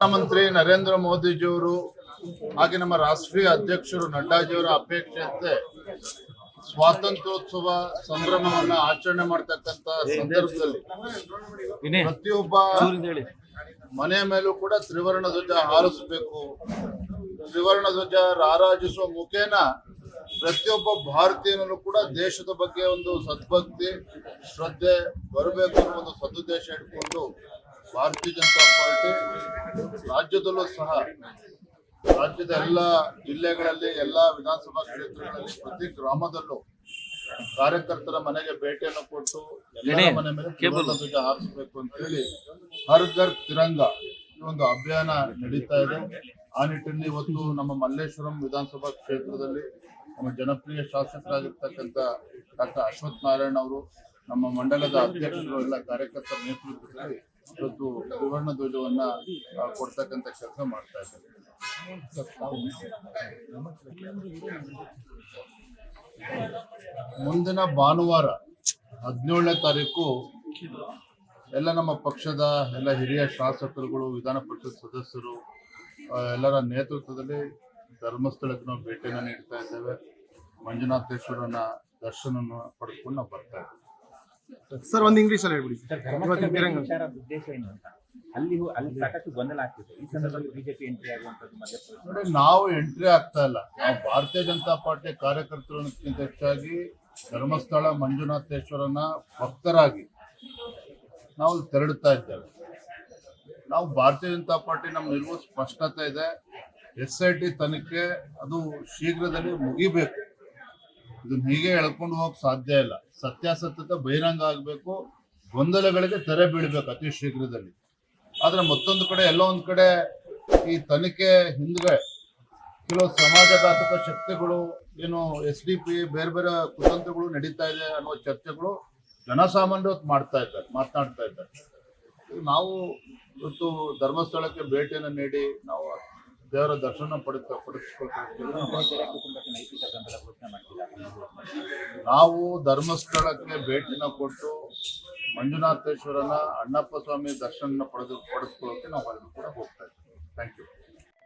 ಪ್ರಧಾನಮಂತ್ರಿ ನರೇಂದ್ರ ಮೋದಿಜಿಯವರು ಹಾಗೆ ನಮ್ಮ ರಾಷ್ಟ್ರೀಯ ಅಧ್ಯಕ್ಷರು ನಡ್ಡಾಜಿಯವರ ಅಪೇಕ್ಷೆಯಂತೆ ಸ್ವಾತಂತ್ರ್ಯೋತ್ಸವ ಸಂಭ್ರಮವನ್ನ ಆಚರಣೆ ಮಾಡ್ತಕ್ಕಂತ ಸಂದರ್ಭದಲ್ಲಿ ಪ್ರತಿಯೊಬ್ಬ ಮನೆಯ ಮೇಲೂ ಕೂಡ ತ್ರಿವರ್ಣ ಧ್ವಜ ಹಾರಿಸಬೇಕು. ತ್ರಿವರ್ಣ ಧ್ವಜ ರಾರಾಜಿಸುವ ಮುಖೇನ ಪ್ರತಿಯೊಬ್ಬ ಭಾರತೀಯನಲ್ಲೂ ಕೂಡ ದೇಶದ ಬಗ್ಗೆ ಒಂದು ಸದ್ಭಕ್ತಿ ಶ್ರದ್ಧೆ ಬರಬೇಕು ಅನ್ನೋ ಒಂದು ಸದುದ್ದೇಶ ಇಟ್ಕೊಂಡು ಭಾರತೀಯ ಜನತಾ ಪಾರ್ಟಿ ರಾಜ್ಯದಲ್ಲೂ ಸಹ ರಾಜ್ಯದ ಎಲ್ಲ ಜಿಲ್ಲೆಗಳಲ್ಲಿ ಎಲ್ಲ ವಿಧಾನಸಭಾ ಕ್ಷೇತ್ರಗಳಲ್ಲಿ ಪ್ರತಿ ಗ್ರಾಮದಲ್ಲೂ ಕಾರ್ಯಕರ್ತರ ಮನೆಗೆ ಭೇಟಿಯನ್ನು ಕೊಟ್ಟು ಎಲ್ಲರ ಮನೆ ಮೇಲೆ ತ್ರಿವರ್ಣ ಧ್ವಜ ಹಾರಿಸಬೇಕು ಅಂತ ಹೇಳಿ ಹರ್ ಘರ್ ತಿರಂಗ ಈ ಒಂದು ಅಭಿಯಾನ ನಡೀತಾ ಇದೆ. ಆ ನಿಟ್ಟಿನಲ್ಲಿ ಇವತ್ತು ನಮ್ಮ ಮಲ್ಲೇಶ್ವರಂ ವಿಧಾನಸಭಾ ಕ್ಷೇತ್ರದಲ್ಲಿ ನಮ್ಮ ಜನಪ್ರಿಯ ಶಾಸಕರಾಗಿರ್ತಕ್ಕಂಥ ಡಾಕ್ಟರ್ ಅಶ್ವಥ್ ನಾರಾಯಣ ಅವರು ನಮ್ಮ ಮಂಡಲದ ಅಧ್ಯಕ್ಷರು ಎಲ್ಲ ಕಾರ್ಯಕರ್ತರ ನೇತೃತ್ವದಲ್ಲಿ ಇವತ್ತು ತ್ರಿವರ್ಣ ಧ್ವಜವನ್ನ ಕೊಡ್ತಕ್ಕಂಥ ಕೆಲಸ ಮಾಡ್ತಾ ಇದ್ದಾರೆ. ಮುಂದಿನ ಭಾನುವಾರ 17ನೇ ತಾರೀಕು ಎಲ್ಲ ನಮ್ಮ ಪಕ್ಷದ ಎಲ್ಲ ಹಿರಿಯ ಶಾಸಕರುಗಳು ವಿಧಾನ ಪರಿಷತ್ ಸದಸ್ಯರು ಎಲ್ಲರ ನೇತೃತ್ವದಲ್ಲಿ ಧರ್ಮಸ್ಥಳಕ್ಕೆ ನಾವು ಭೇಟಿಯನ್ನು ನೀಡ್ತಾ ಇದ್ದೇವೆ. ಮಂಜುನಾಥೇಶ್ವರನ ದರ್ಶನ ಪಡೆದುಕೊಂಡು ನಾವು ಬರ್ತಾ ಇದ್ದೇವೆ. ಸರ್ ಒಂದು ಇಂಗ್ಲಿಷ್ ಅಲ್ಲಿ ಹೇಳ್ಬಿಡಿ. ಉದ್ದೇಶ ಏನು ಅಂತ ಅಲ್ಲಿ ಸಾಕಷ್ಟು ಗೊಂದಲ ಆಗ್ತಿದೆ. ಈ ಸಂದರ್ಭದಲ್ಲಿ ಬಿಜೆಪಿ ಎಂಟ್ರಿ ಆಗುವಂತದ್ದು ನೋಡಿ, ನಾವು ಎಂಟ್ರಿ ಆಗ್ತಾ ಇಲ್ಲ. ನಾವು ಭಾರತೀಯ ಜನತಾ ಪಾರ್ಟಿ ಕಾರ್ಯಕರ್ತರಕ್ಕಿಂತ ಹೆಚ್ಚಾಗಿ ಧರ್ಮಸ್ಥಳ ಮಂಜುನಾಥೇಶ್ವರನ ಭಕ್ತರಾಗಿ ನಾವು ತೆರಳುತ್ತಾ ಇದ್ದೇವೆ. ನಾವು ಭಾರತೀಯ ಜನತಾ ಪಾರ್ಟಿ ನಮ್ಮ ನಿಲುವು ಸ್ಪಷ್ಟತೆ ಇದೆ. SIT ತನಿಖೆ ಅದು ಶೀಘ್ರದಲ್ಲಿ ಮುಗಿಬೇಕು. ಇದನ್ನ ಹೀಗೆ ಎಳ್ಕೊಂಡು ಹೋಗಕ್ ಸಾಧ್ಯ ಇಲ್ಲ. ಸತ್ಯಾಸತ್ಯತೆ ಬಹಿರಂಗ ಆಗಬೇಕು, ಗೊಂದಲಗಳಿಗೆ ತೆರೆ ಬೀಳಬೇಕು ಅತಿ ಶೀಘ್ರದಲ್ಲಿ. ಆದ್ರೆ ಮತ್ತೊಂದು ಕಡೆ ಎಲ್ಲೋ ಒಂದ್ ಕಡೆ ಈ ತನಿಖೆ ಹಿಂದ್ಗಡೆ ಕೆಲವು ಸಮಾಜಘಾತಕ ಶಕ್ತಿಗಳು ಏನು SDP ಬೇರೆ ಬೇರೆ ಕುತಂತ್ರಗಳು ನಡೀತಾ ಇದೆ ಅನ್ನೋ ಚರ್ಚೆಗಳು ಜನಸಾಮಾನ್ಯರು ಮಾತನಾಡ್ತಾ ಇದ್ದಾರೆ. ನಾವು ಇವತ್ತು ಧರ್ಮಸ್ಥಳಕ್ಕೆ ಭೇಟಿಯನ್ನು ನೀಡಿ ನಾವು ದೇವರ ದರ್ಶನ ಪಡಿಸ್ಕೊಳ್ತೀವಿ. ನಾವು ಧರ್ಮಸ್ಥಳಕ್ಕೆ ಭೇಟಿನ ಕೊಟ್ಟು ಮಂಜುನಾಥೇಶ್ವರನ ಅಣ್ಣಪ್ಪ ಸ್ವಾಮಿ ದರ್ಶನ ಪಡಿಸ್ಕೊಳ್ಳೋಕೆ ನಾವು ಅಲ್ಲಿ ಕೂಡ ಹೋಗ್ತಾ ಇದ್ದೀವಿ. Thank you.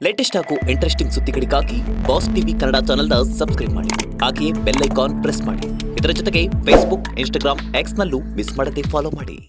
ಲೇಟೆಸ್ಟ್ ಹಾಗೂ ಇಂಟ್ರೆಸ್ಟಿಂಗ್ ಸುದ್ದಿಗಳಿಗಾಗಿ ಬಾಸ್ ಟಿವಿ ಕನ್ನಡ ಚಾನೆಲ್ನ ಸಬ್ಸ್ಕ್ರೈಬ್ ಮಾಡಿ. ಹಾಗೆಯೇ ಬೆಲ್ ಐಕಾನ್ ಪ್ರೆಸ್ ಮಾಡಿ. ಇದರ ಜೊತೆಗೆ ಫೇಸ್ಬುಕ್, ಇನ್ಸ್ಟಾಗ್ರಾಮ್, X ನಲ್ಲೂ ಮಿಸ್ ಮಾಡದೆ ಫಾಲೋ ಮಾಡಿ.